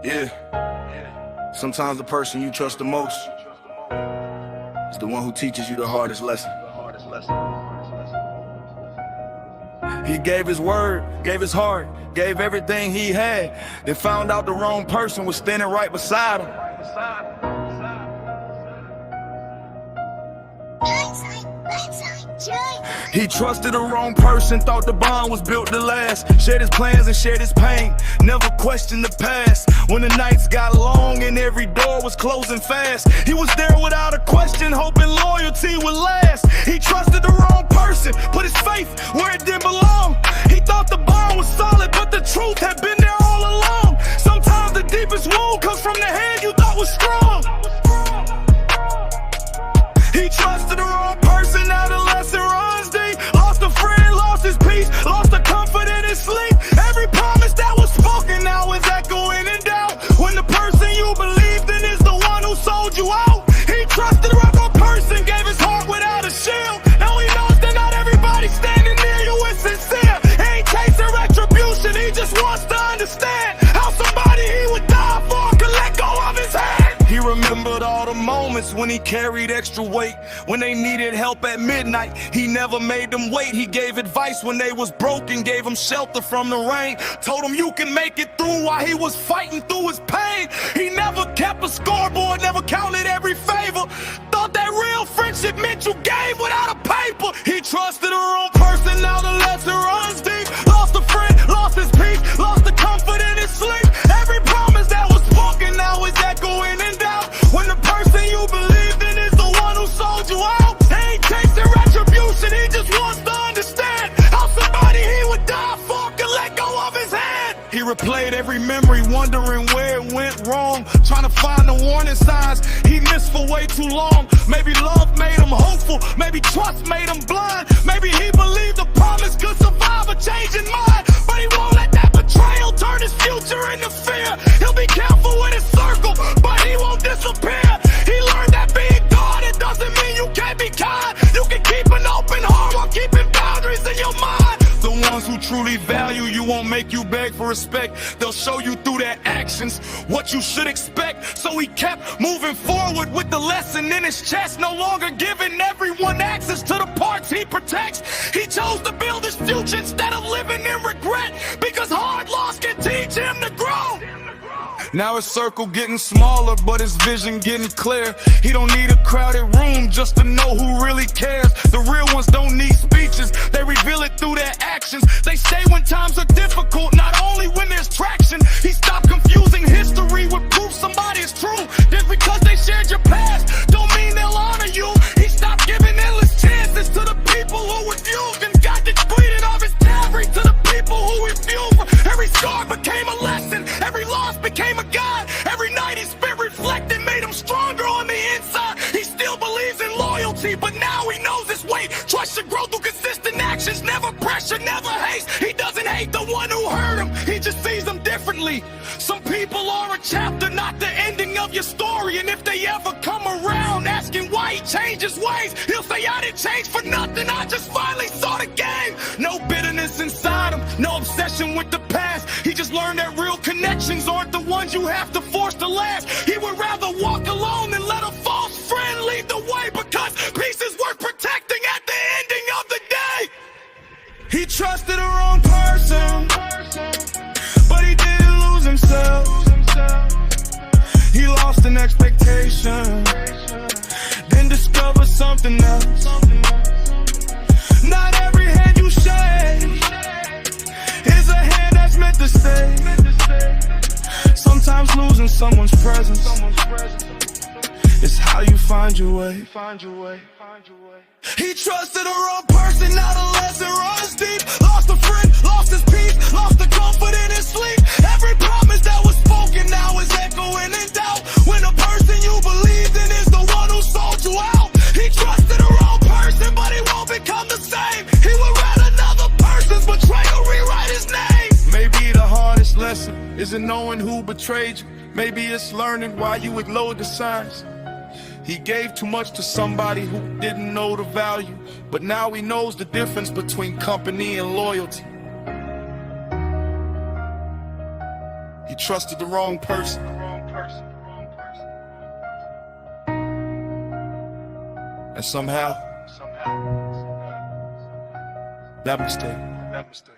Yeah. Sometimes the person you trust the most is the one who teaches you the hardest lesson. He gave his word, gave his heart, gave everything he had, then found out the wrong person was standing right beside him. He trusted the wrong person, thought the bond was built to last. Shared his plans and shared his pain, never questioned the past. When the nights got long and every door was closing fast, he was there without a question, hoping loyalty would last. He trusted the wrong person, put his faith where it didn't belong. He thought the bond was solid, but the truth had been there all along. Sometimes the deepest wound comes from the hand you thought was strong. He trusted the wrong person, now the lesson runs deep. Lost a friend, lost his peace, lost the comfort in his sleep. Every promise that was spoken now is echoing in doubt. When the person you believed in is the one who sold you out. He trusted the wrong person, gave his heart without a shield. Now he knows that not everybody standing near you is sincere. He ain't chasing retribution, he just wants to understand how somebody he would die for could let go of his hand. He remembered all the moments when he carried extra weight, when they needed help at midnight. He never made them wait. He gave advice when they was broken, gave them shelter from the rain, told them you can make it through while he was fighting through his pain. He never kept a scoreboard, never counted every favor. Thought that real friendship meant you gave without a paper. He trusted the wrong person, now the lesson runs deep. Lost a friend, lost his peace, lost the comfort in his sleep. Every promise that was spoken now is echoing in doubt. When the person you believed in is the one who sold you out. He ain't chasing retribution, he just wants to understand how somebody he would die for could let go of his hand. He replayed every memory, wondering where it went wrong, trying to find the warning signs he missed for way too long. Maybe love made him hopeful, maybe trust made him blind. Maybe he believed the promise could survive a changing mind, but he won't let that betrayal turn his future into fear. He'll be careful with his circle, but he won't disappear. He learned that being guarded doesn't mean you can't be kind. You can keep an open heart while keeping boundaries in your mind. The ones who truly value you won't make you beg for respect. They'll show you through their actions what you should expect. So he kept moving forward with the lesson in his chest, no longer giving everyone access to the parts he protects. He chose to build his future instead of living in regret, because hard loss can teach him to grow. Now his circle getting smaller, but his vision getting clear. He don't need a crowded room just to know who really cares. The real ones don't need speeches, they reveal it through their actions. They stay when times are difficult, not only when there's traction. He stopped confusing history with proof somebody is true. Just because they shared your past don't mean they'll honor you. He stopped giving endless chances to the people who refused, and got depleted of his delivery to the people who refused. Every scar became a lesson, every loss became a guide. Every night he spent reflecting made him stronger on the inside. He still believes in loyalty, but now he knows his weight. Trust should grow through consistent actions, never pressure, never haste. He doesn't hate the one who hurt him, he just sees them differently. Some people are a chapter, not the ending of your story. And if they ever come around asking why he changed his ways, he'll say, I didn't change for nothing, I just finally saw the game. No bitterness inside him, no obsession with the past. He just learned that real connections aren't the ones you have to force to last. He would rather walk alone than let a false friend lead the way, because peace is worth protecting at the ending of the day. He trusted the wrong person, but he didn't lose himself. He lost an expectation, then discovered something else. Not every hand you shake is a hand that's meant to stay. Sometimes losing someone's presence is how you find your way. He trusted the wrong person, now the lesson runs deep. Lost a friend, lost his peace, lost the comfort in his sleep. Every promise that was spoken now is echoing in doubt. When the person you believed in is the one who sold you out. He trusted the wrong person, but he won't become the same. He would let another person's betrayal rewrite his name. Maybe the hardest lesson isn't knowing who betrayed you. Maybe it's learning why you ignored the signs. He gave too much to somebody who didn't know the value, but now he knows the difference between company and loyalty. He trusted the wrong person. And somehow, that mistake